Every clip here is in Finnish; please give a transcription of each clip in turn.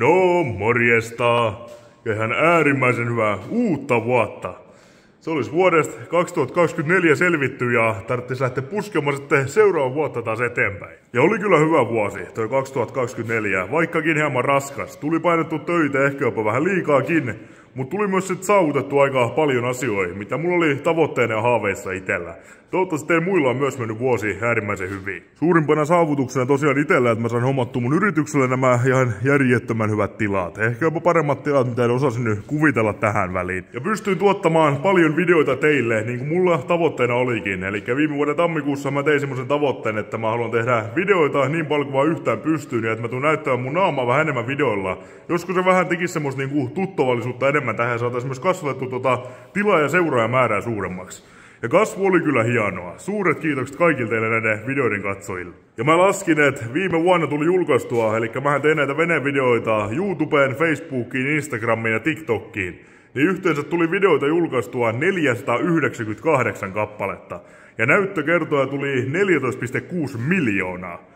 No, morjesta ja ihan äärimmäisen hyvää uutta vuotta. Se olisi vuodesta 2024 selvitty ja tarvitsisi lähteä puskemaan sitten seuraava vuotta taas eteenpäin. Ja oli kyllä hyvä vuosi, toi 2024, vaikkakin hieman raskas. Tuli painettu töitä ehkä jopa vähän liikaakin, mutta tuli myös sitten saavutettu aika paljon asioita, mitä mulla oli tavoitteena ja haaveissa itsellä. Toivottavasti teillä muilla on myös mennyt vuosi äärimmäisen hyvin. Suurimpana saavutuksena tosiaan itsellä, että mä sain hommattua mun yritykselle nämä ihan järjettömän hyvät tilat. Ehkä jopa paremmat tilat, mitä en osasin nyt kuvitella tähän väliin. Ja pystyin tuottamaan paljon videoita teille, niin kuin mulla tavoitteena olikin. Eli viime vuoden tammikuussa mä tein semmoisen tavoitteen, että mä haluan tehdä videoita niin paljon kuin vaan yhtään pystyyn, ja että mä tuun näyttämään mun naamaa vähän enemmän videoilla. Joskus se vähän tekisi semmoista niinku tuttavallisuutta enemmän tähän, saataisiin myös kasvatettu tilaa ja seuraajamäärää suuremmaksi. Ja kasvu oli kyllä hienoa. Suuret kiitokset kaikille teille näiden videoiden katsojille. Ja mä laskin, että viime vuonna tuli julkaistua, eli mähän tein näitä venevideoita YouTubeen, Facebookiin, Instagramiin ja TikTokiin. Niin yhteensä tuli videoita julkaistua 498 kappaletta. Ja näyttökertoja tuli 14,6 miljoonaa.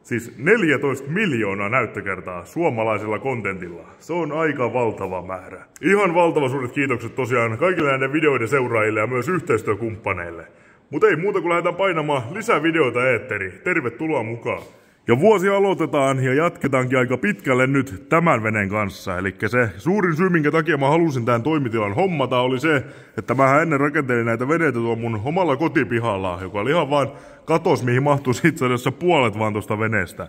Siis 14 miljoonaa näyttökertaa suomalaisella kontentilla. Se on aika valtava määrä. Ihan valtava suuret kiitokset tosiaan kaikille näiden videoiden seuraajille ja myös yhteistyökumppaneille. Mutta ei muuta kuin lähdetään painamaan lisää videoita eetteriin. Tervetuloa mukaan. Ja vuosi aloitetaan ja jatketaankin aika pitkälle nyt tämän veneen kanssa. Eli se suurin syy, minkä takia mä halusin tämän toimitilan hommata, oli se, että mä ennen rakentelin näitä veneitä tuon mun omalla kotipihalla, joka oli ihan vaan katos, mihin mahtuisi itse asiassa puolet vaan tuosta veneestä.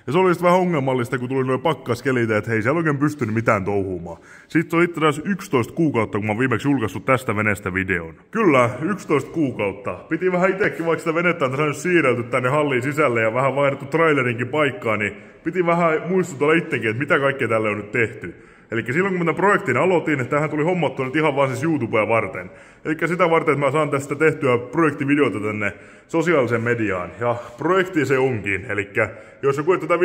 Ja se oli sitten vähän ongelmallista, kun tuli noin pakkaskelit, että hei, siellä oikein pystynyt mitään touhumaan. Sitten on itse asiassa 11 kuukautta, kun mä oon viimeksi julkaissut tästä veneestä videon. Kyllä, 11 kuukautta. Piti vähän itsekin, vaikka sitä venettä on saanut siirrelty tänne halliin sisälle ja vähän vaihdettu trailerinkin paikkaa, niin piti vähän muistutella itsekin, että mitä kaikkea tälle on nyt tehty. Eli silloin kun mä tämän projektin aloitin, tähän tuli hommattua nyt ihan vaan siis YouTubea varten. Eli sitä varten, että mä saan tästä tehtyä projektivideota tänne sosiaaliseen mediaan. Ja projekti se onkin. Eli jos joku ei tätä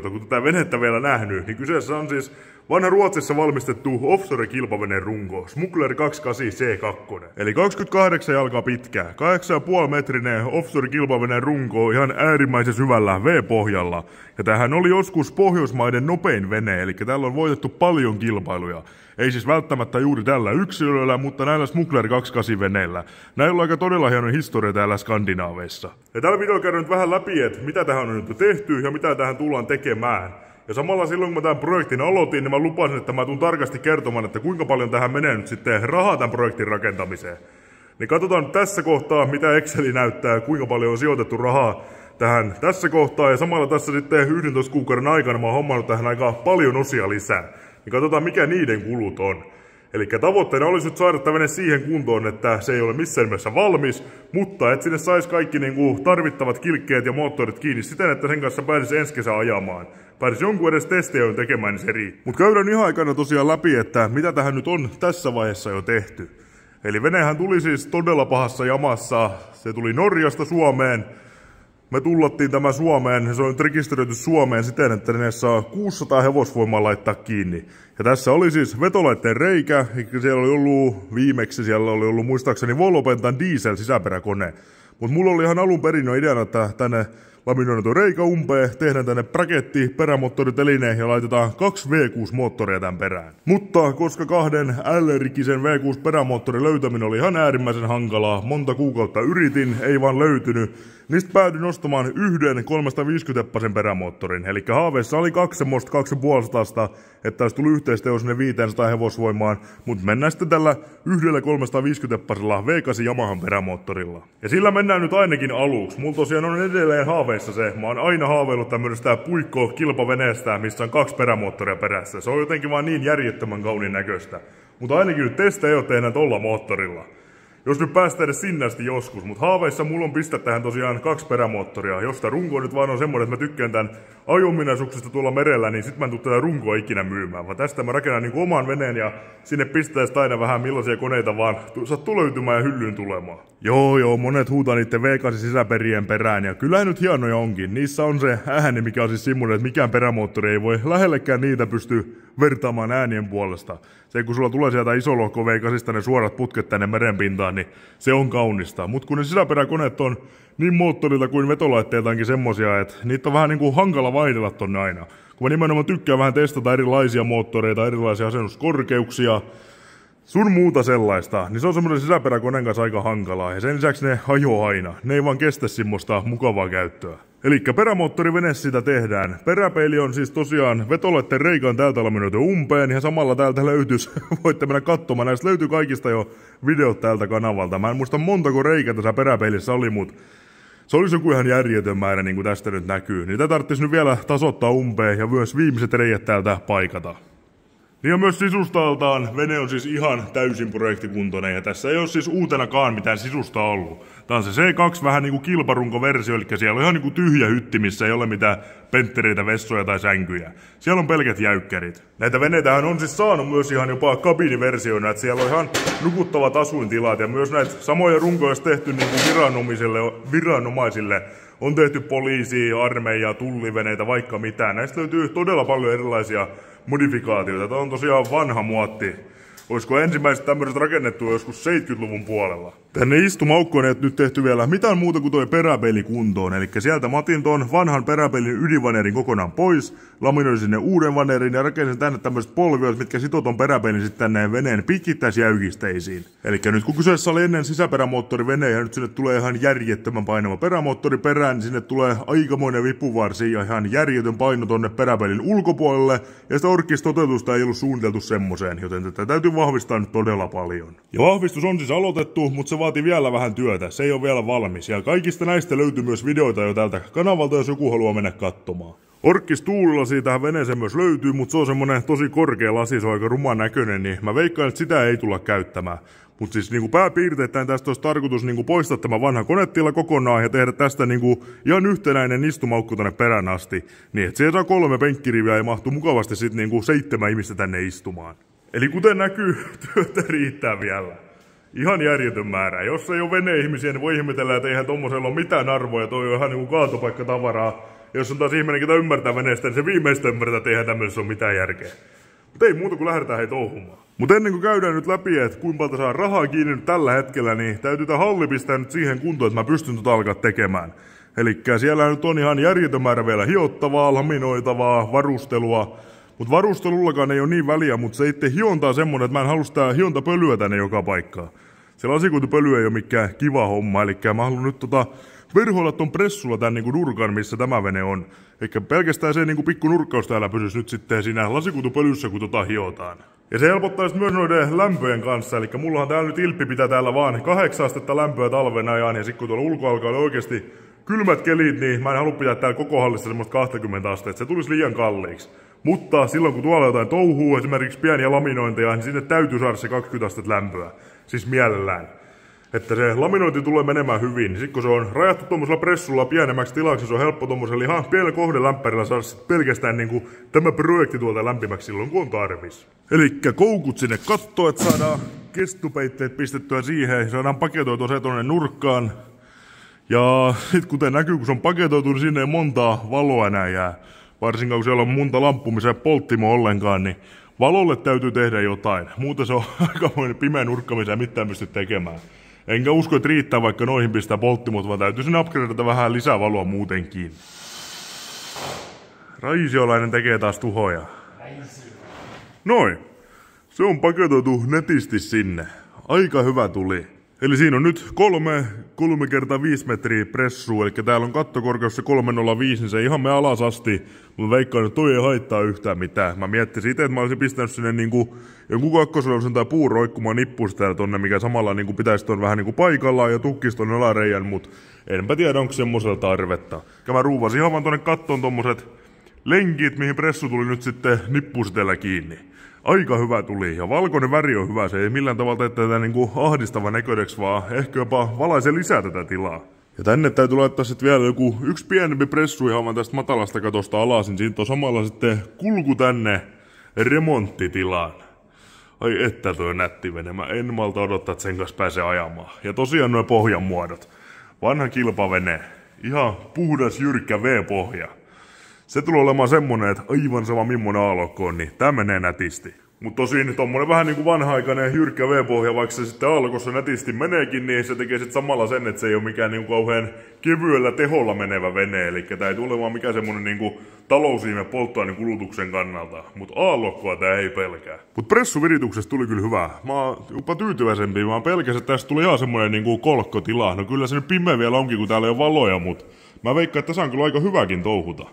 kun tätä venettä vielä nähnyt, niin kyseessä on siis vanha Ruotsissa valmistettu offshore-kilpaveneen runko, Smuggler 28C2. Eli 28 jalkaa pitkä, 8,5 metrinen offshore-kilpaveneen runko ihan äärimmäisen syvällä V-pohjalla. Ja tämähän oli joskus Pohjoismaiden nopein vene, eli täällä on voitettu paljon kilpailuja. Ei siis välttämättä juuri tällä yksilöllä, mutta näillä Smuggler 28-veneillä. Näillä on aika todella hieno historia täällä Skandinaaveissa. Ja tällä videolla käydään nyt vähän läpi, että mitä tähän on nyt tehty ja mitä tähän tullaan tekemään. Ja samalla silloin, kun mä tämän projektin aloitin, niin mä lupasin, että mä tuun tarkasti kertomaan, että kuinka paljon tähän menee nyt sitten rahaa tämän projektin rakentamiseen. Niin katsotaan tässä kohtaa, mitä Exceli näyttää, kuinka paljon on sijoitettu rahaa tähän tässä kohtaa. Ja samalla tässä sitten 11 kuukauden aikana mä oon hommannut tähän aika paljon osia lisää. Niin katsotaan, mikä niiden kulut on. Eli tavoitteena olisi nyt saada tämä vene siihen kuntoon, että se ei ole missään nimessä valmis, mutta että sinne saisi kaikki tarvittavat kilkkeet ja moottorit kiinni siten, että sen kanssa pääsisi ensi kesä ajamaan. Pääsisi jonkun edes testiä tekemään, niin se riittää. Mutta käydään ihan aikana tosiaan läpi, että mitä tähän nyt on tässä vaiheessa jo tehty. Eli venehän tuli siis todella pahassa jamassa. Se tuli Norjasta Suomeen. Me tullattiin tämä Suomeen, se on nyt rekisteröity Suomeen siten, että ne saa 600 hevosvoimaa laittaa kiinni. Ja tässä oli siis vetolaitteen reikä, siellä oli ollut viimeksi, muistaakseni Volvopentan diesel sisäperäkone. Mutta mulla oli ihan alun perin jo ideana, että tänne laminoidaan tuo reikä umpeen, tehdään tänne braketti, perämoottoriteline ja laitetaan 2 V6-moottoria tämän perään. Mutta koska 2 L-rikisen V6 perämoottorin löytäminen oli ihan äärimmäisen hankalaa, monta kuukautta yritin, ei vaan löytynyt, niin sitten päädyin ostamaan yhden 350-teppasen perämoottorin. Eli haaveissa oli 2 semmoista 250, että olisi tullut yhteisteho sinne 500 hevosvoimaan, mutta mennään sitten tällä yhdellä 350-teppasella V8 Yamahan perämoottorilla. Ja sillä mennään nyt ainakin aluksi. Mulla tosiaan on edelleen haaveissa se, mä oon aina haaveillut tämmöisestä puikko-kilpaveneestä, missä on 2 perämoottoria perässä. Se on jotenkin vaan niin järjettömän kauniin näköistä. Mutta ainakin nyt testa ei ole tehdä tolla moottorilla. Jos nyt päästään edes sinne asti joskus, mutta haaveissa mulla on pistää tähän tosiaan 2 perämoottoria. Jos tää runko nyt vaan on semmoinen, että mä tykkään tän ajominaisuuksista tuolla merellä, niin sit mä en tuu tätä runkoa ikinä myymään. Vaan tästä mä rakennan oman veneen ja sinne pistäis aina vähän millaisia koneita vaan sattuu löytymään ja hyllyyn tulemaan. Joo, monet huutaa niitten V8 sisäperien perään ja kyllähän nyt hienoja onkin. Niissä on se ääni, mikä on siis semmoinen, että mikään perämoottori ei voi lähellekään niitä pysty vertaamaan äänien puolesta. Se kun sulla tulee sieltä isolohko V8 ne suorat putket tänne merenpintaan, niin se on kaunista. Mut kun ne sisäperäkoneet on niin moottorilta kuin vetolaitteiltaankin semmosia, että niitä on vähän hankala vaihdella tonne aina. kun mä nimenomaan tykkään vähän testata erilaisia moottoreita, erilaisia asennuskorkeuksia, sun muuta sellaista, niin se on semmoinen sisäperäkoneen kanssa aika hankalaa, ja sen lisäksi ne hajoaa aina. Ne ei vaan kestä semmoista mukavaa käyttöä. Elikkä perämoottorivene sitä tehdään. Peräpeili on siis tosiaan vetolaitteen reikaan täältä laminoitu umpeen, ja samalla täältä löytyisi, voitte mennä katsomaan, näistä löytyy kaikista jo videot täältä kanavalta. Mä en muista montako reikä tässä peräpeilissä oli, mutta se olisi joku ihan järjetön määrä, niin kuin tästä nyt näkyy. Niitä tarvitsisi nyt vielä tasoittaa umpeen ja myös viimeiset reijät täältä paikata. Niin ja myös sisustaltaan vene on siis ihan täysin projektikuntoinen ja tässä ei ole siis uutenakaan mitään sisusta ollut. Tää on se C2 vähän niinku kilparunkoversio, eli siellä on ihan niinku tyhjä hytti, missä ei ole mitään penttereitä, vessoja tai sänkyjä. Siellä on pelkät jäykkärit. Näitä veneitähän on siis saanut myös ihan jopa kabiiniversioina, että siellä on ihan nukuttavat asuintilat ja myös näitä samoja runkoja olisi tehty niinku viranomaisille. On tehty poliisia, armeijaa, tulliveneitä, vaikka mitään. Näistä löytyy todella paljon erilaisia modifikaatioita. Tämä on tosiaan vanha muotti. Olisiko ensimmäiset tämmöiset rakennettu joskus 70-luvun puolella. Tänne istumaukkoon ei nyt tehty vielä mitään muuta kuin toi peräpeili kuntoon. Eli sieltä mä otin ton vanhan peräpeilin ydinvanerin kokonaan pois, laminoin sinne uuden vanerin ja rakensin tänne tämmöiset polviot, mitkä sitoo ton peräpeilin sitten tänne veneen pikittäisjäykisteisiin. Eli nyt kun kyseessä oli ennen sisäperämoottorivene ja nyt sinne tulee ihan järjettömän painava perämoottori perään, niin sinne tulee aikamoinen vipuvarsi ja ihan järjetön paino tonne peräpeilin ulkopuolelle. Ja sitä orkkistoteutusta ei ollut suunniteltu semmoseen, joten tätä täytyy vahvistaa nyt todella paljon. Ja vahvistus on siis aloitettu, mutta se vaatii vielä vähän työtä. Se ei ole vielä valmis. Ja kaikista näistä löytyy myös videoita jo tältä kanavalta, jos joku haluaa mennä katsomaan. Orkkistuulilla siitähän veneeseen myös löytyy, mutta se on semmonen tosi korkea lasi, se on aika ruman näköinen, niin mä veikkaan, että sitä ei tulla käyttämään. Mutta siis niinku pääpiirteittäin tästä olisi tarkoitus niinku poistaa tämä vanha konetila kokonaan ja tehdä tästä niinku ihan yhtenäinen istumaukko tänne perään asti. Niin että siellä saa 3 penkkiriviä ja mahtuu mukavasti sitten niinku 7 ihmistä tänne istumaan. Eli kuten näkyy, työtä riittää vielä. Ihan järjetön määrä. Jos ei ole vene-ihmisiä, niin voi ihmetellä, että eihän tommosella ole mitään arvoa. Toi on ihan niinku kaatopaikkatavaraa. Ja jos on taas ihminen, ketä ymmärtää veneestä, niin se viimeistä ymmärtää, että eihän tämmöisessä ole mitään järkeä. Mutta ei muuta kuin lähdetään hei touhumaan. Mutta ennen kuin käydään nyt läpi, että kuinka paljon saa rahaa kiinni nyt tällä hetkellä, niin täytyy tää halli pistää nyt siihen kuntoon, että mä pystyn tota alkaa tekemään. Elikkä siellä nyt on ihan järjetön määrä vielä hiottavaa, laminoitavaa, varustelua. Mutta varustelullakaan ei ole niin väliä, mutta se itse hionta on semmonen, että mä en halua sitä hiontapölyä tänne joka paikkaan. Se lasikuitupöly ei ole mikään kiva homma, eli mä haluan nyt verhoilla ton pressulla tän niinku nurkan, missä tämä vene on. Eikä pelkästään se niinku pikku nurkkaus täällä pysyisi nyt sitten siinä lasikuitupölyssä, kun hiotaan. Ja se helpottaisi myös noiden lämpöjen kanssa, eli mullahan täällä nyt ilppi pitää täällä vaan 8 astetta lämpöä talven ajan, ja sit kun tuolla ulko alkaa oikeesti kylmät kelit, niin mä en halua pitää täällä koko hallissa semmoista 20 astetta, se tulisi liian kalliiksi. Mutta silloin kun tuolla jotain touhuu, esimerkiksi pieniä laminointeja, niin sinne täytyy saada se 20 astetta lämpöä. Siis mielellään. Että se laminointi tulee menemään hyvin. Sitten kun se on rajattu tuommoisella pressulla pienemmäksi tilaksi, se on helppo tuommoisella ihan pienellä kohdelämpärillä saada pelkästään niinku tämä projekti tuolta lämpimäksi silloin kun on tarvis. Elikkä koukut sinne kattoon, että saadaan kestopeitteet pistettyä siihen, saadaan paketoitua se tonne nurkkaan. Ja sit kuten näkyy, kun se on paketoitu, niin sinne ei montaa valoa enää jää. Varsinkaan kun siellä on monta lamppua, missä ei polttimo ollenkaan, niin valolle täytyy tehdä jotain. Muuten se on aikamoinen pimeä nurkka, missä ei mitään pysty tekemään. Enkä usko, että riittää vaikka noihin pistää polttimot, vaan täytyy sinne upgradeata vähän lisää valoa muutenkin. Raisiolainen tekee taas tuhoja. Noin. Se on paketoitu netisti sinne. Aika hyvä tuli. Eli siinä on nyt 3 x 5 metriä pressua, eli täällä on kattokorkeus se 305, niin se ihan me alas asti. Mutta veikkaan, että toi ei haittaa yhtään mitään. Mä miettisin itse, että mä olisin pistänyt sinne niinku jonkun kakkoselausen tai puun roikkumaan nippuista täällä tonne, mikä samalla niinku pitäisi ton vähän niinku paikallaan ja tukkisi ton alareijän, mut enpä tiedä, onko semmosella tarvetta. Ja mä ruuvasin ihan vaan tonne kattoon tommoset lenkit, mihin pressu tuli nyt sitten nippusitellä kiinni. Aika hyvä tuli, ja valkoinen väri on hyvä, se ei millään tavalla tee tätä niinku ahdistava näköiseksi, vaan ehkä jopa valaise lisää tätä tilaa. Ja tänne täytyy laittaa sitten vielä joku yksi pienempi pressu ihan vaan tästä matalasta katosta alasin, siitä on samalla sitten kulku tänne remonttitilaan. Ai että toi nätti vene, mä en malta odottaa, että sen kanssa pääsee ajamaan. Ja tosiaan nuo pohjan muodot. Vanha kilpavene, ihan puhdas jyrkkä V-pohja. Se tulee olemaan semmonen, että aivan sama millainen aallokko on, niin tää menee nätisti. Mutta tosin tommonen vähän niinku vanha-aikainen jyrkkä V-pohja, vaikka se sitten alkossa nätisti meneekin, niin se tekee sitten samalla sen, että se ei ole mikään niinku kauhean kevyellä teholla menevä vene. Eli tää ei tule vaan mikään semmonen niinku talousihme polttoaineen kulutuksen kannalta. Mut aallokkoa tää ei pelkää. Mut pressuvirityksestä tuli kyllä hyvä. Mä oon jopa tyytyväisempi. Mä pelkäsin, että tästä tuli ihan semmonen niinku kolkkotila. No kyllä se nyt pimeä vielä onkin, kun täällä ei ole valoja, mut mä veikkaan, että tässä on kyllä aika hyväkin touhuta.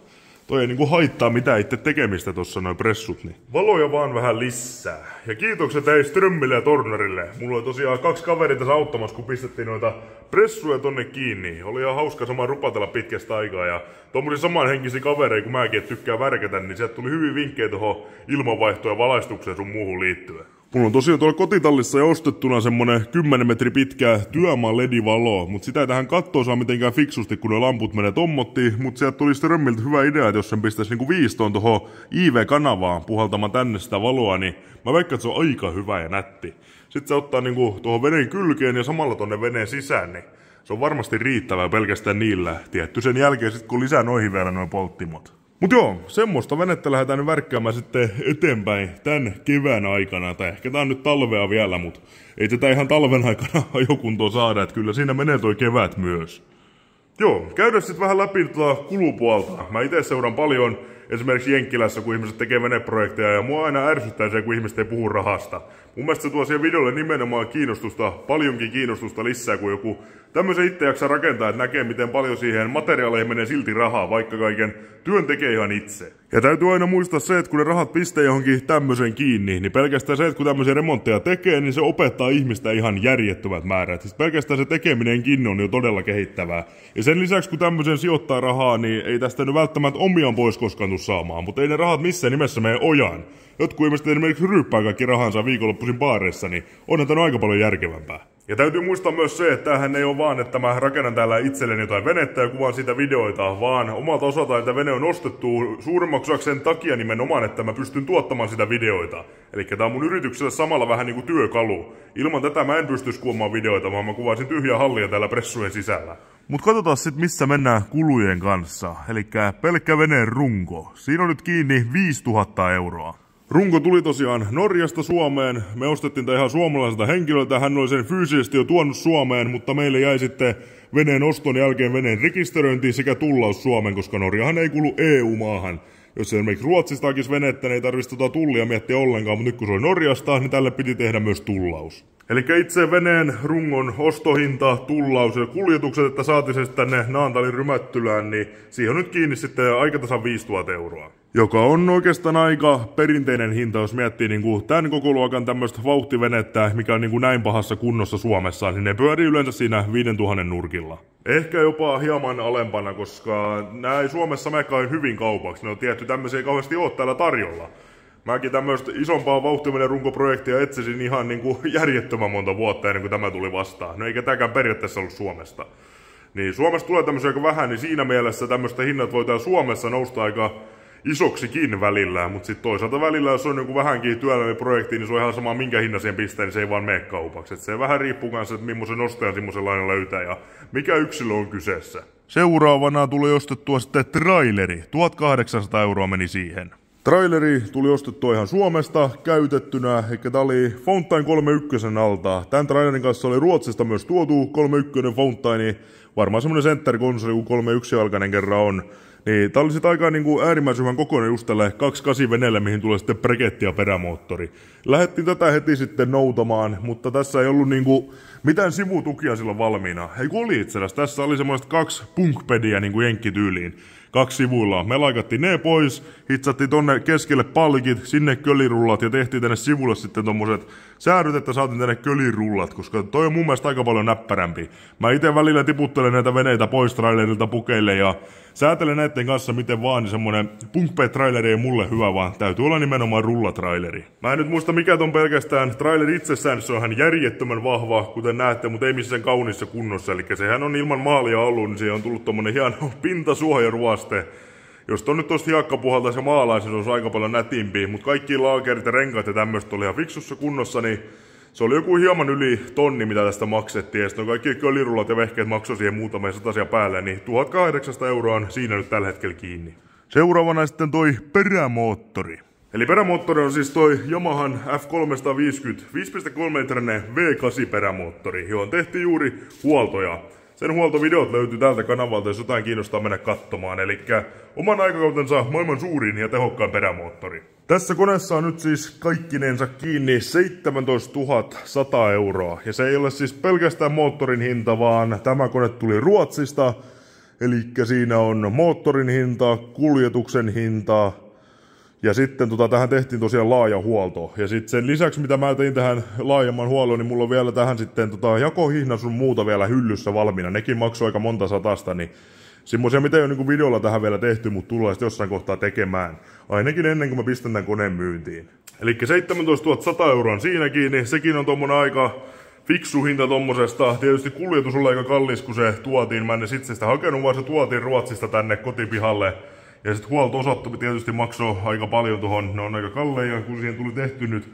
Toi ei niinku haittaa mitään itse tekemistä tossa noin pressut, niin valoja vaan vähän lisää. Ja kiitokset ei Strömmille ja Tornarille. Mulla oli tosiaan 2 kaveria tässä auttamassa, kun pistettiin noita pressuja tonne kiinni. Oli ihan hauska sama rupatella pitkästä aikaa. Ja tommosia samanhenkisiä kavereita, kun mäkin tykkää värkätä, niin sieltä tuli hyvin vinkkejä tohon ilmanvaihtoon ja valaistukseen sun muuhun liittyen. Mulla on tosiaan tuolla kotitallissa jo ostettuna semmonen 10 metri pitkä työmaa LED-valo, mut sitä ei tähän kattoon saa mitenkään fiksusti, kun ne lamput menee tommottiin, mut sieltä tuli Strömmiltä hyvä idea, että jos sen pistäisi niinku 5 tohon IV-kanavaan puhaltamaan tänne sitä valoa, niin mä veikkaan, että se on aika hyvä ja nätti. Sitten se ottaa niinku tuohon veneen kylkeen ja samalla tonne veneen sisään, niin se on varmasti riittävää pelkästään niillä. Tietty sen jälkeen sit kun lisää noihin vielä noin polttimot. Mut joo, semmoista venettä lähdetään nyt värkkäämään sitten eteenpäin tän kevään aikana. Tai ehkä tää on nyt talvea vielä, mut ei tätä ihan talven aikana ajokuntoon saada, että kyllä siinä menee toi kevät myös. Joo, käydään sitten vähän läpi tuota kulupuolta. Mä itse seuraan paljon esimerkiksi Jenkkilässä, kun ihmiset tekee veneprojekteja, ja mua aina ärsyttää se, kun ihmiset ei puhu rahasta. Mun mielestä se tuo siihen videolle nimenomaan kiinnostusta, paljonkin kiinnostusta lisää, kun joku tämmöisen itse jaksaa rakentaa, että näkee, miten paljon siihen materiaaleihin menee silti rahaa, vaikka kaiken työn tekee ihan itse. Ja täytyy aina muistaa se, että kun ne rahat pistää johonkin tämmöisen kiinni, niin pelkästään se, että kun tämmöisiä remontteja tekee, niin se opettaa ihmistä ihan järjettömät määrät. Siis pelkästään se tekeminenkin on jo todella kehittävää. Ja sen lisäksi, kun tämmöisen sijoittaa rahaa, niin ei tästä nyt välttämättä omiaan pois koskaan saamaan, mutta ei ne rahat missään nimessä mene ojaan. Jotkut ihmiset esimerkiksi ryyppää kaikki rahansa viikonloppuisin baareissa, niin onhan tämä aika paljon järkevämpää. Ja täytyy muistaa myös se, että tämähän ei ole vaan, että mä rakennan täällä itselleni jotain venettä ja kuvaan siitä videoita, vaan omalta osalta, että vene on ostettu suurimmaksi osaksi sen takia nimenomaan, että mä pystyn tuottamaan sitä videoita. Eli tää on mun yrityksellä samalla vähän niinku työkalu. Ilman tätä mä en pystyisi kuvaamaan videoita, vaan mä kuvaisin tyhjää hallia täällä pressujen sisällä. Mut katsotaan sit missä mennään kulujen kanssa. Elikkä pelkkä veneen runko. Siinä on nyt kiinni 5000 euroa. Runko tuli tosiaan Norjasta Suomeen. Me ostettiin tää ihan suomalaiselta henkilöltä. Hän oli sen fyysisesti jo tuonut Suomeen, mutta meille jäi sitten veneen oston jälkeen veneen rekisteröintiin sekä tullaus Suomeen, koska Norjahan ei kuulu EU-maahan. Jos esimerkiksi Ruotsista hakisi venettä, niin ei tarvitsisi tullia miettiä ollenkaan, mutta nyt kun se oli Norjasta, niin tälle piti tehdä myös tullaus. Eli itse veneen rungon ostohinta, tullaus ja kuljetukset, että saatiin se tänne Naantalin Rymättylään, niin siihen on nyt kiinni sitten aika tasan 5000 euroa. Joka on oikeastaan aika perinteinen hinta, jos miettii niin tämän koko luokan tämmöistä vauhtivenettä, mikä on niin näin pahassa kunnossa Suomessa, niin ne pyörii yleensä siinä 5000 nurkilla. Ehkä jopa hieman alempana, koska nämä ei Suomessa mekaan hyvin kaupaksi. Ne on tietty tämmöisiä ei kauheasti ole täällä tarjolla. Mäkin tämmöistä isompaa vauhtivenen runkoprojektia etsisin ihan järjettömän monta vuotta ennen kuin tämä tuli vastaan. No eikä tämäkään periaatteessa ollut Suomesta. Niin Suomesta tulee tämmöisiä aika vähän, niin siinä mielessä tämmöistä hinnat voi täällä Suomessa nousta aika isoksikin välillä, mutta sitten toisaalta välillä, jos on joku vähänkin työläinen projekti, niin se on ihan sama minkä hinnan siihen pistää, niin se ei vaan mene kaupaksi. Et se vähän riippuu kanssa, että millaisen ostajan semmoisen löytää ja mikä yksilö on kyseessä. Seuraavana tuli ostettua sitten traileri. 1800 euroa meni siihen. Traileri tuli ostettua ihan Suomesta käytettynä, eikä tää oli Fountain 31 alta. Tän trailerin kanssa oli Ruotsista myös tuotu 31 Fountain, varmaan semmonen center-konsoli, kun 31-jalkainen kerran on. Niin, tää oli sit aika äärimmäisen hyvän kokoinen just tälle 28 veneelle, mihin tulee sitten breketti ja perämoottori. Lähettiin tätä heti sitten noutamaan, mutta tässä ei ollut mitään sivutukia silloin valmiina. Ei kun oli itse asiassa, tässä oli semmoiset 2 punkpediä jenkkityyliin. 2 sivuilla. Me laikattiin ne pois, hitsattiin tonne keskelle palkit, sinne kölirullat ja tehtiin tänne sivulle sitten tommoset sääryt, että saatiin tänne kölirullat, koska toi on mun mielestä aika paljon näppärämpi. Mä ite välillä tiputtelen näitä veneitä pois trailerilta pukeille ja säätelen näiden kanssa miten vaan, niin semmonen punkpe-traileri ei mulle hyvä, vaan täytyy olla nimenomaan rullatraileri. Mä en nyt muista mikä ton pelkästään traileri itsessään, se on ihan järjettömän vahva, kuten näette, mutta ei missään kauniissa kunnossa. Eli sehän on ilman maalia ollut, niin siihen on tullut tommonen hieno pintasuojaruoste. Jos ton nyt tosta hiakka puhaltaisi ja maalaisi, se olisi aika paljon nätimpiä, mutta kaikki laakerit ja renkaat ja tämmöistä oli ihan fiksussa kunnossa, niin se oli joku hieman yli tonni, mitä tästä maksettiin, ja sitten kaikki kölirullat ja vehkeet maksoi siihen muutamia satasia päälle, niin 1800 euroa on siinä nyt tällä hetkellä kiinni. Seuraavana sitten toi perämoottori. Eli perämoottori on siis toi Yamahan F350 5.3 litrinen V8 perämoottori, johon tehtiin juuri huoltoja. Sen huoltovideot löytyy tältä kanavalta, jos jotain kiinnostaa mennä katsomaan. Eli oman aikakautensa maailman suurin ja tehokkain perämoottori. Tässä koneessa on nyt siis kaikkinensa kiinni 17 100 euroa. Ja se ei ole siis pelkästään moottorin hinta, vaan tämä kone tuli Ruotsista. Eli siinä on moottorin hinta, kuljetuksen hinta. Ja sitten tähän tehtiin tosiaan laaja huolto. Ja sitten sen lisäksi, mitä mä tein tähän laajemman huollon, niin mulla on vielä tähän sitten jakohihna sun muuta vielä hyllyssä valmiina. Nekin maksoi aika monta satasta, niin semmoisia, mitä ei ole niin videolla tähän vielä tehty, mutta tullaan sitten jossain kohtaa tekemään. Ainakin ennen kuin mä pistän tämän koneen myyntiin. Eli 17 100 euroa on siinäkin, niin sekin on tommonen aika fiksu hinta tommosesta. Tietysti kuljetus oli aika kallis, kun se tuotiin. Mä en sitten sitä hakenut, vaan se tuotiin Ruotsista tänne kotipihalle. Ja sitten huolto-osat tietysti maksoi aika paljon tuohon, ne on aika kalleja, kun siihen tuli tehty nyt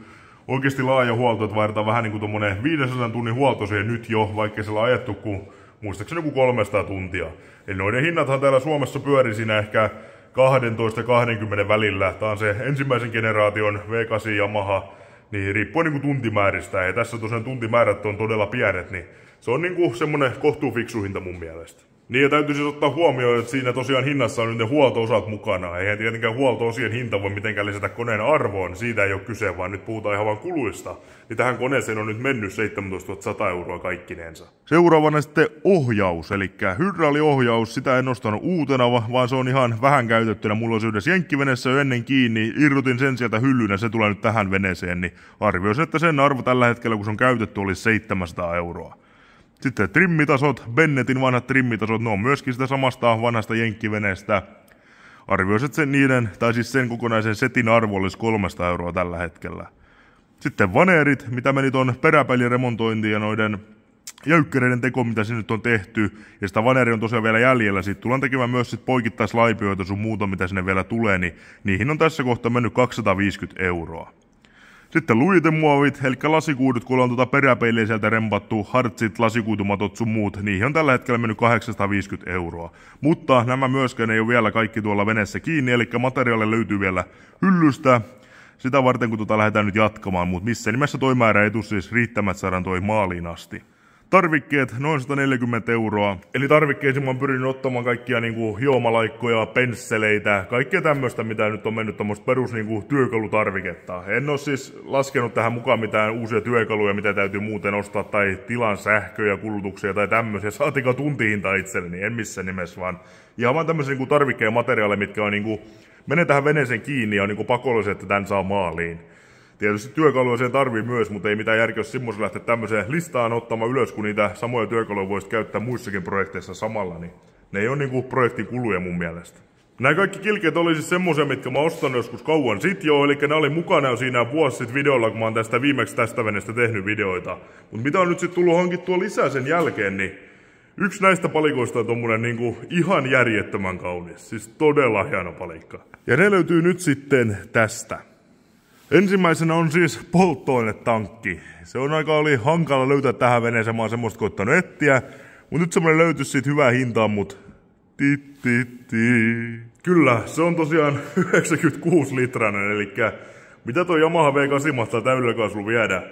oikeasti laaja huolto, että vaihdetaan vähän niin kuin tommonen 500 tunnin huolto siihen nyt jo, vaikka siellä on ajettu kuin muistaakseni joku 300 tuntia. Eli noiden hinnathan täällä Suomessa pyöri siinä ehkä 12 ja 20 välillä. Tää on se ensimmäisen generaation V8 Yamaha, niin riippuen niin kuin tuntimääristä. Ja tässä tosiaan tuntimäärät on todella pienet, niin se on niin kuin semmonen kohtuufiksu hinta mun mielestä. Niin ja täytyy siis ottaa huomioon, että siinä tosiaan hinnassa on nyt ne huolto-osat mukana. Eihän tietenkään huolto-osien hinta voi mitenkään lisätä koneen arvoon, siitä ei ole kyse, vaan nyt puhutaan ihan vaan kuluista. Niin tähän koneeseen on nyt mennyt 17 100 euroa kaikkinensa. Seuraavana sitten ohjaus, eli hydraaliohjaus, sitä en nostanut uutena, vaan se on ihan vähän käytettynä. Mulla on se yhdessä jenkkiveneessä jo ennen kiinni, irrotin sen sieltä hyllynä, se tulee nyt tähän veneeseen, niin arvioisin, että sen arvo tällä hetkellä, kun se on käytetty, olisi 700 euroa. Sitten trimmitasot, Bennettin vanhat trimmitasot, ne on myöskin sitä samasta vanhasta jenkkiveneestä. Arvioisin, että sen kokonaisen setin arvo olisi 300 euroa tällä hetkellä. Sitten vaneerit, mitä meni ton peräpeliremontointiin ja noiden jäykkäreiden teko, mitä sinne nyt on tehty. Ja sitä vaneeri on tosiaan vielä jäljellä. Sitten tullaan tekemään myös sit poikittaislaipioita sun muuta, mitä sinne vielä tulee, niin niihin on tässä kohtaa mennyt 250 euroa. Sitten luitemuovit, eli lasikuudut, kun on peräpeiliä sieltä rempattu, hartsit, lasikuitumatot sun muut, niihin on tällä hetkellä mennyt 850 euroa. Mutta nämä myöskään ei ole vielä kaikki tuolla veneessä kiinni, eli materiaali löytyy vielä hyllystä. Sitä varten, kun lähdetään nyt jatkamaan, mutta missä nimessä toi määrä ei tule siis riittämät saadaan toi maaliin asti. Tarvikkeet noin 140 euroa. Eli tarvikkeisiin mä oon pyrinyt ottamaan kaikkia niinku hiomalaikkoja, pensseleitä, kaikkea tämmöistä, mitä nyt on mennyt tommoista perus niinku työkalutarviketta. En oo siis laskenut tähän mukaan mitään uusia työkaluja, mitä täytyy muuten ostaa, tai tilan sähköjä, kulutuksia tai tämmöisiä. Saatikaan tuntihinta itselleni, en missään nimessä, vaan ihan vaan tämmöisiä niinku tarvikkeja ja materiaaleja, mitkä on niinku, menee tähän veneeseen kiinni ja on niinku pakollisia, että tän saa maaliin. Tietysti työkaluja sen tarvii myös, mutta ei mitään järkeä, jos semmoisen lähteä tämmöiseen listaan ottamaan ylös, kun niitä samoja työkaluja voisi käyttää muissakin projekteissa samalla, niin ne ei ole niinku projektin kuluja mun mielestä. Nämä kaikki kilkeet oli siis semmoisia, mitkä mä ostanut joskus kauan sit jo, eli ne oli mukana jo siinä vuosi sit videolla, kun mä oon viimeksi tästä veneestä tehnyt videoita. Mutta mitä on nyt sit tullut hankittua lisää sen jälkeen, niin yksi näistä palikoista on tommonen niinku ihan järjettömän kaunis, siis todella hieno palikka. Ja ne löytyy nyt sitten tästä. Ensimmäisenä on siis polttoainetankki. Se on oli hankala löytää tähän veneeseen, mä oon semmoista koittanut etsiä. Mut nyt semmonen löytyisi siitä hyvää hintaa, mut Kyllä, se on tosiaan 96 litrainen, eli mitä toi Yamaha V8 mahtaa täydellä kaasulla viedä?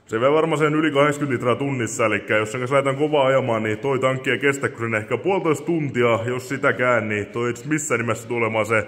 Se vie varmaan sen yli 80 litraa tunnissa, eli jos sen kanssa lähdetään kovaa ajamaan, niin toi tankki ei kestä kuin ehkä 1,5 tuntia, jos sitäkään, niin toi ei missään nimessä tulemaan se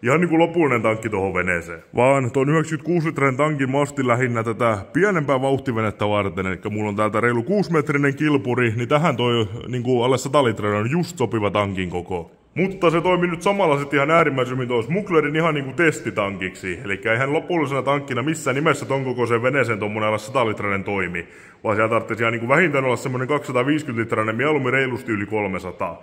ihan niinku lopullinen tankki tuohon veneeseen. Vaan tuon 96 litrainen tankin mastin lähinnä tätä pienempää vauhtivenettä varten, eli mulla on täältä reilu 6-metrinen kilpuri, niin tähän toi niinku alle 100 litrainen on just sopiva tankin koko. Mutta se toimi nyt samalla sitten ihan äärimmäisemmin tuossa Smuglerin ihan niinku testitankiksi. Eli eihän lopullisena tankkina missään nimessä ton kokoisen veneeseen tommonen alle 100 litrainen toimi. Vaan siellä tarvitsisi ihan niinku vähintään olla semmonen 250 litrainen, mieluummin reilusti yli 300.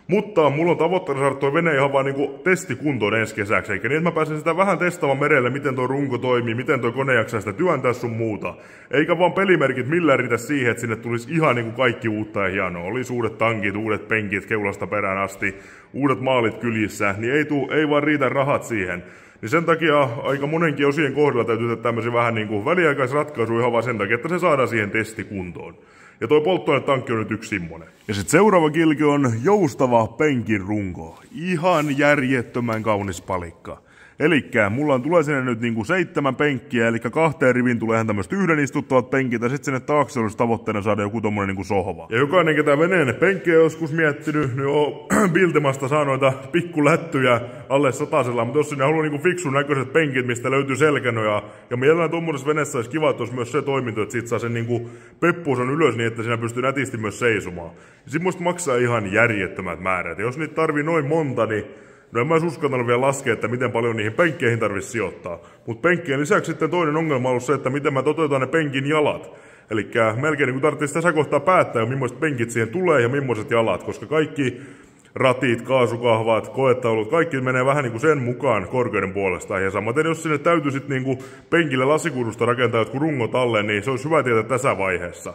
Mutta mulla on tavoitteena saada toi vene ihan vaan niinku testikuntoon ensi kesäksi. Eikä niin, että mä pääsen sitä vähän testaamaan merelle, miten toi runko toimii, miten toi kone jaksaa sitä työntää sun muuta. Eikä vaan pelimerkit millään riitä siihen, että sinne tulisi ihan niinku kaikki uutta ja hienoa. Olisi uudet tankit, uudet penkit keulasta perään asti, uudet maalit kylissä, niin ei vaan riitä rahat siihen. Niin sen takia aika monenkin osien kohdalla täytyy tehdä tämmöisiä vähän niinku väliaikaisratkaisuja ihan vaan sen takia, että se saadaan siihen testikuntoon. Ja toi polttoainetankki on nyt yksi semmonen. Ja sit seuraava kilki on joustava penkin runko. Ihan järjettömän kaunis palikka. Elikkä mulla tulee sinne nyt niinku 7 penkkiä, eli 2 riviin tulee ihan tämmöset yhden istuttavat penkit, ja sitten sinne taakse olisi tavoitteena saada joku tommonen niinku sohva. Ja jokainen, ketä veneen penkkejä joskus miettinyt, niin on Biltemasta saa noita pikkulättyjä alle 100, mutta jos sinne haluaa niinku fiksun näköiset penkit, mistä löytyy selkänoja, ja mielellään tuommoisessa veneessä olisi kiva, että olisi myös se toiminto, että sit saa sen niinku peppuuson ylös niin, että siinä pystyy nätisti myös seisomaan. Ja sit musta maksaa ihan järjettömät määrät, ja jos niitä tarvii noin monta, niin no en mä uskaltanut vielä laskea, että miten paljon niihin penkkeihin tarvitsisi sijoittaa. Mutta penkkien lisäksi sitten toinen ongelma on ollut se, että miten mä toteutan ne penkin jalat. Eli melkein niin tarvitsisi tässä kohtaa päättää jo millaiset penkit siihen tulee ja millaiset jalat, koska kaikki ratit, kaasukahvat, koetaulut, kaikki menee vähän niin kuin sen mukaan korkeuden puolesta. Ja samaten jos sinne täytyy sitten niin penkille lasikudusta rakentaa jotkut rungot alle, niin se olisi hyvä tietää tässä vaiheessa.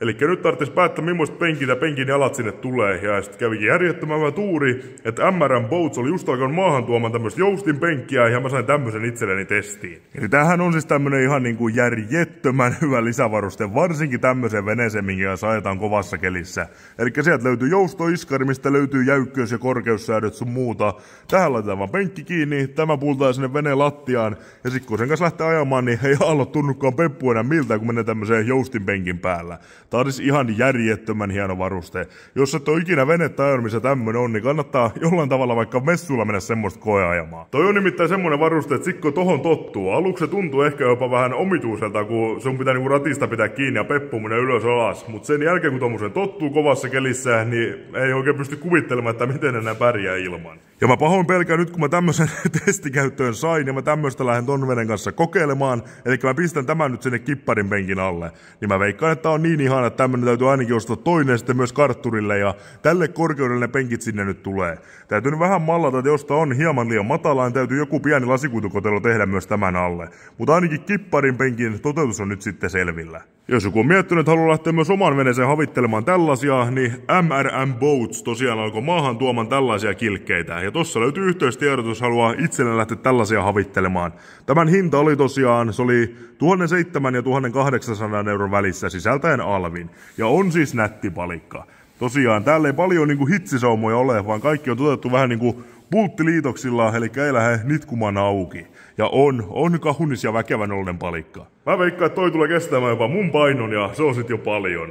Eli nyt tarvitsisi päättää, millaiset penkit ja penkin jalat sinne tulee. Ja sitten kävikin järjettömän hyvä tuuri, että MRM Boats oli just alkanut maahan tuomaan tämmöistä joustin penkkiä, ja mä sain tämmöisen itselleni testiin. Eli tämähän on siis tämmönen ihan niinku järjettömän hyvä lisävaruste, varsinkin tämmöiseen veneeseen, minkä ajetaan kovassa kelissä. Eli sieltä löytyy joustoiskari, mistä löytyy jäykkyys- ja korkeussäädöt sun muuta. Tähän laitetaan vaan penkki kiinni, tämä pultaa sinne veneen lattiaan, ja sitten kun sen kanssa lähtee ajamaan, niin ei aallot tunnukaan peppu enää miltään, kun menee tämmöiseen joustin penkin päällä. Tämä on siis ihan järjettömän hieno varuste. Jos et ole ikinä venettä ajanut, missä tämmönen on, niin kannattaa jollain tavalla vaikka messuilla mennä semmoista koeajamaan. Toi on nimittäin semmonen varuste, että sikko tohon tottuu. Aluksi se tuntuu ehkä jopa vähän omituiselta, kun sun pitää niinku ratista pitää kiinni ja peppuminen ylös alas. Mutta sen jälkeen, kun tommosen tottuu kovassa kelissä, niin ei oikein pysty kuvittelemaan, että miten enää pärjää ilman. Ja mä pahoin pelkään nyt, kun mä tämmösen testikäyttöön sain, ja mä tämmöstä lähden ton venen kanssa kokeilemaan, eli mä pistän tämän nyt sinne kipparin penkin alle. Niin mä veikkaan, että on niin ihana, että tämmönen täytyy ainakin ostaa toinen sitten myös kartturille, ja tälle korkeudelle ne penkit sinne nyt tulee. Täytyy nyt vähän mallata, että josta on hieman liian matala, niin täytyy joku pieni lasikuitukotelo tehdä myös tämän alle. Mutta ainakin kipparin penkin toteutus on nyt sitten selvillä. Jos joku on miettinyt, että haluaa lähteä myös oman veneeseen havittelemaan tällaisia, niin MRM Boats tosiaan alkoi maahan tuomaan tällaisia kilkkeitä. Ja tossa löytyy yhteystiedotus, jos haluaa itselleen lähteä tällaisia havittelemaan. Tämän hinta oli tosiaan, se oli 1700 ja 1800 euron välissä sisältäen alvin. Ja on siis nätti palikka. Tosiaan täällä ei paljon niinku hitsisaumoja ole, vaan kaikki on toteutettu vähän niinku pulttiliitoksilla, eli ei lähde nitkumaan auki. Ja on kaunis ja väkevän oloinen palikka. Mä veikkaan, että toi tulee kestämään jopa mun painon, ja se on sit jo paljon.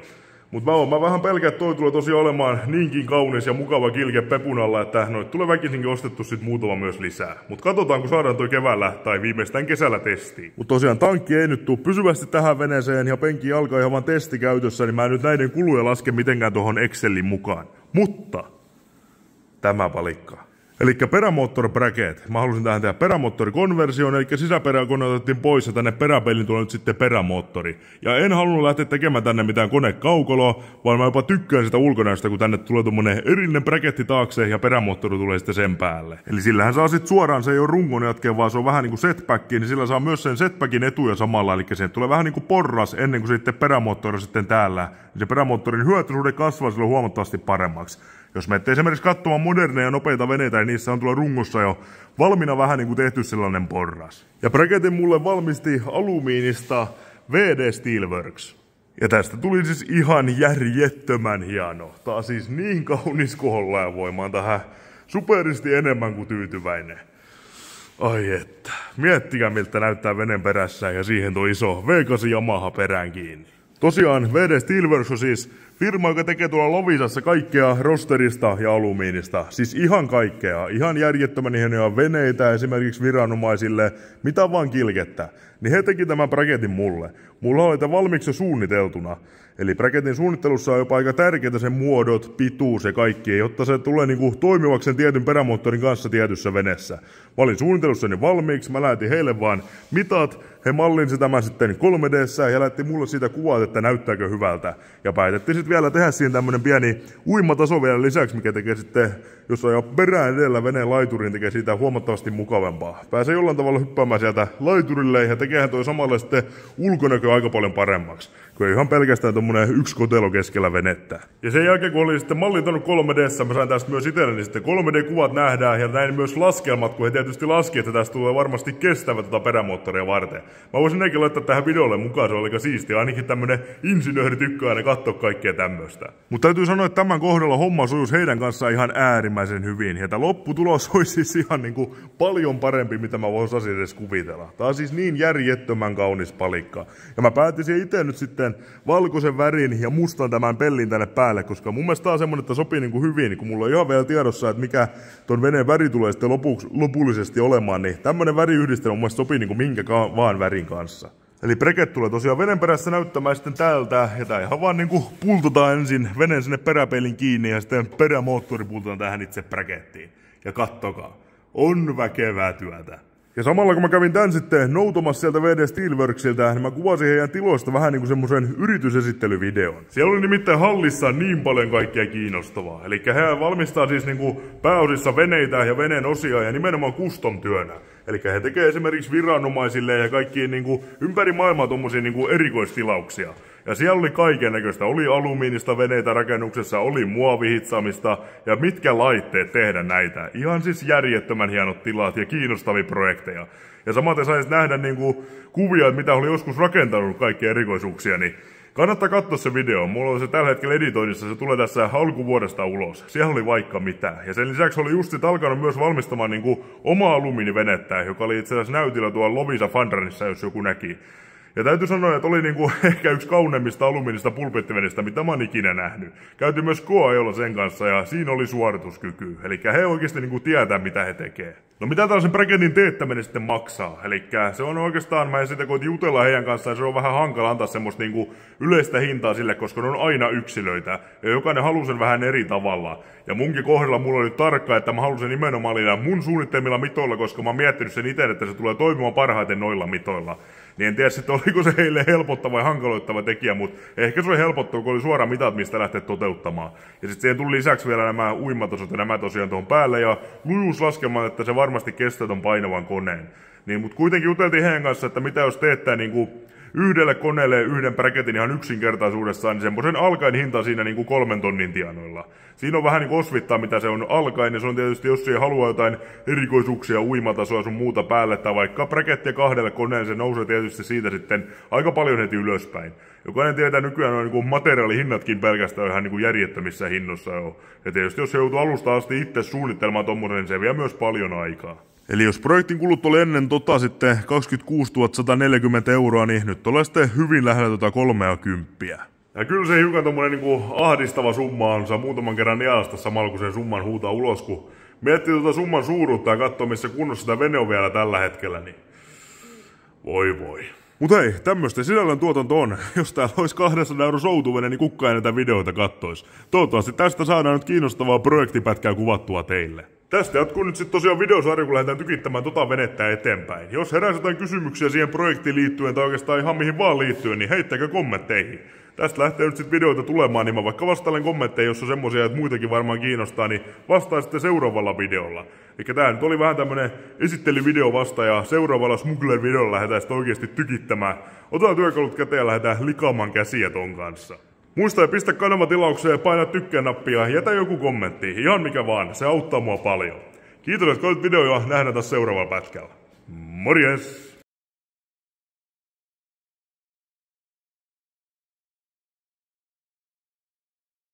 Mutta mä vähän pelkään, että toi tulee tosiaan olemaan niinkin kaunis ja mukava kilke pepun alla, että noit tulee väkisinkin ostettu sit muutama myös lisää. Mut katsotaan, kun saadaan toi keväällä tai viimeistään kesällä testiin. Mut tosiaan tankki ei nyt tuu pysyvästi tähän veneeseen ja penki alkaa ihan vaan testikäytössä, niin mä en nyt näiden kuluja laske mitenkään tuohon Excelin mukaan. Mutta tämä palikka. Eli perämoottor bracket. Mä halusin tähän tehdä perämoottorikonversion, eli sisäperäkone otettiin pois ja tänne peräpeilin tulee nyt sitten perämoottori. Ja en halunnut lähteä tekemään tänne mitään konekaukoloa, vaan mä jopa tykkään sitä ulkonäöstä, kun tänne tulee tommonen erillinen braketti taakse ja perämoottori tulee sitten sen päälle. Eli sillähän saa sit suoraan, se ei ole rungon jatke, vaan se on vähän niinku setback, niin sillä saa myös sen setbackin etuja samalla, eli se tulee vähän niinku porras ennen kuin sitten perämoottori sitten täällä. Niin se perämoottorin hyötysuhde kasvaa silloin huomattavasti paremmaksi. Jos menette esimerkiksi katsomaan moderneja ja nopeita veneitä, niin niissä on tuolla rungossa jo valmiina vähän niin kuin tehty sellainen porras. Ja bracketin mulle valmisti alumiinista VD Steelworks. Ja tästä tuli siis ihan järjettömän hieno. Tää on siis niin kaunis kohollaan voimaan tähän superisti enemmän kuin tyytyväinen. Ai että. Miettikää miltä näyttää veneen perässä ja siihen tuo iso V8 Yamaha perään kiinni. Tosiaan VD Steelworks on siis firma, joka tekee tuolla Loviisassa kaikkea rosterista ja alumiinista. Siis ihan kaikkea. Ihan järjettömän hienoja veneitä esimerkiksi viranomaisille, mitä vaan kilkettä. Niin he teki tämän bracketin mulle. Mulla oli tämä valmiiksi jo suunniteltuna. Eli bracketin suunnittelussa on jopa aika tärkeää sen muodot, pituus ja kaikki, jotta se tulee niinku toimivaksi sen tietyn perämoottorin kanssa tietyssä veneessä. Mä olin suunnittelussani valmiiksi, mä lähetin heille vaan mitat, he mallinsi tämän sitten 3D:ssä ja lähetti mulle siitä kuvat, että näyttääkö hyvältä. Ja päätettiin sitten vielä tehdä siihen tämmönen pieni uimataso vielä lisäksi, mikä tekee sitten, jos on jo perään edellä veneen laituriin, tekee siitä huomattavasti mukavampaa. Pääsee jollain tavalla hyppäämään sieltä laiturille ja tekeehän toi samalla sitten ulkonäkö aika paljon paremmaksi. Kun ei ihan pelkästään tommonen yksi kotelo keskellä venettä. Ja sen jälkeen kun oli sitten mallintanut 3D:ssä, mä sain tästä myös itselleni sitten 3D-kuvat nähdään ja näin myös laskelmat, kun he tietysti laski, että tästä tulee varmasti kestävä tätä perämoottoria varten. Mä voisin nekin laittaa tähän videolle mukaan, se oli aika siistiä. Ainakin tämmönen insinööri tykkää aina katsoa kaikkea tämmöstä. Mutta täytyy sanoa, että tämän kohdalla homma sujus heidän kanssaan ihan äärimmäisen hyvin. Ja tämä lopputulos olisi siis ihan niinku paljon parempi, mitä mä osasin edes kuvitella. Tää on siis niin järjettömän kaunis palikka. Ja mä päätin itse nyt sitten valkoisen värin ja mustan tämän pellin tänne päälle, koska mun mielestä tää on semmonen, että sopii niinku hyvin, kun mulla on ihan vielä tiedossa, että mikä ton veneen väri tulee sitten lopullisesti olemaan, niin tämmönen väriyhdistelmä mun mielestä sopii niinku minkä vaan värin kanssa. Eli breket tulee tosiaan veden perässä näyttämään sitten täältä, ja tää ihan vaan niinku pultataan ensin veneen sinne peräpeilin kiinni, ja sitten perämoottori pultataan tähän itse brekettiin. Ja kattokaa, on väkevää työtä. Ja samalla kun mä kävin tän sitten noutomassa sieltä VD Steelworksilta, niin mä kuvasin heidän tiloista vähän niinku semmosen yritysesittelyvideon. Siellä oli nimittäin hallissa niin paljon kaikkea kiinnostavaa. Eli he valmistaa siis niinku pääosissa veneitä ja veneen osia ja nimenomaan custom-työnä. Eli he tekee esimerkiksi viranomaisille ja kaikkiin niinku ympäri maailmaa tommosia niinku erikoistilauksia. Ja siellä oli kaiken näköistä. Oli alumiinista veneitä rakennuksessa, oli muovihitsaamista ja mitkä laitteet tehdä näitä. Ihan siis järjettömän hienot tilat ja kiinnostavia projekteja. Ja samaten sais nähdä niinku kuvia, että mitä oli joskus rakentanut kaikkia erikoisuuksia, niin kannattaa katsoa se video. Mulla on se tällä hetkellä editoinnissa, se tulee tässä alkuvuodesta ulos. Siellä oli vaikka mitä. Ja sen lisäksi oli just alkanut myös valmistamaan niinku omaa alumiinivenettä, joka oli itse asiassa näytillä tuolla Lovisa Fundrunissa, jos joku näki. Ja täytyy sanoa, että oli niinku ehkä yksi kauneimmista alumiinista pulpettivenistä, mitä mä oon ikinä nähnyt. Käytiin myös koeajolla sen kanssa ja siinä oli suorituskyky. Eli he oikeasti niinku tietää, mitä he tekee. No mitä tällaisen braketin teettäminen sitten maksaa? Eli se on oikeastaan, mä sitten koitin jutella heidän kanssaan, ja se on vähän hankala antaa semmoista niinku yleistä hintaa sille, koska ne on aina yksilöitä. Ja jokainen haluaa sen vähän eri tavalla. Ja munkin kohdalla mulla oli tarkka, että mä halusin nimenomaan mun suunnittelemilla mitoilla, koska mä oon miettinyt sen itse, että se tulee toimimaan parhaiten noilla mitoilla. Niin en tiedä sitten oliko se heille helpottava vai hankaloittava tekijä, mutta ehkä se oli helpottava, kun oli suoraan mitat, mistä lähteä toteuttamaan. Ja sitten siihen tuli lisäksi vielä nämä uimatasot ja nämä tosiaan tuohon päälle ja lujuus laskemaan, että se varmasti kestää ton painavan koneen. Niin, mutta kuitenkin juteltiin heidän kanssa, että mitä jos teettää niinku yhdelle koneelle yhden braketin ihan yksinkertaisuudessaan, niin semmoisen alkain hinta siinä niinku 3 tonnin tienoilla. Siinä on vähän niinku osvittaa, mitä se on alkain, ja se on tietysti, jos siihen haluaa jotain erikoisuuksia, uimatasoa sun muuta päälle, tai vaikka brakettia 2 koneelle, se nousee tietysti siitä sitten aika paljon heti ylöspäin. Jokainen tietää nykyään on niinku materiaalihinnatkin pelkästään ihan niinku järjettömissä hinnoissa jo. Ja tietysti jos se joutuu alusta asti itse suunnittelemaan tommonen, niin se vie myös paljon aikaa. Eli jos projektin kulut oli ennen sitten 26 140 €, niin nyt tulee sitten hyvin lähellä 30. Ja kyllä se hiukan tommonen niinku ahdistava summa on, saa muutaman kerran nialasta samalla kun sen summan huutaa ulos, kun miettii summan suuruutta ja katsoo missä kunnossa sitä vene on vielä tällä hetkellä, niin voi voi. Mut hei, tämmöstä sisällön tuotanto on. Jos täällä olisi 200 € soutuvene, niin kukka ei näitä videoita kattois. Toivottavasti tästä saadaan nyt kiinnostavaa projektipätkää kuvattua teille. Tästä jatkuu nyt sitten tosiaan videosarja, kun lähdetään tykittämään venettä eteenpäin. Jos heräisi jotain kysymyksiä siihen projektiin liittyen tai oikeastaan ihan mihin vaan liittyen, niin heittäkää kommentteihin. Tästä lähtee nyt sitten videoita tulemaan, niin mä vaikka vastailen kommentteihin, jos on semmosia, että muitakin varmaan kiinnostaa, niin vastaan sitten seuraavalla videolla. Eli tää nyt oli vähän tämmönen esittelyvideo vasta, ja seuraavalla Smuggler-videolla lähdetään sitten oikeesti tykittämään. Otetaan työkalut käteen ja lähdetään likaamaan käsiä ton kanssa. Muista ja pistä kanavatilaukseen ja paina tykkää-nappia ja jätä joku kommentti, ihan mikä vaan, se auttaa mua paljon. Kiitos, että katsoit video ja nähdään taas seuraavalla pätkällä. Morjes!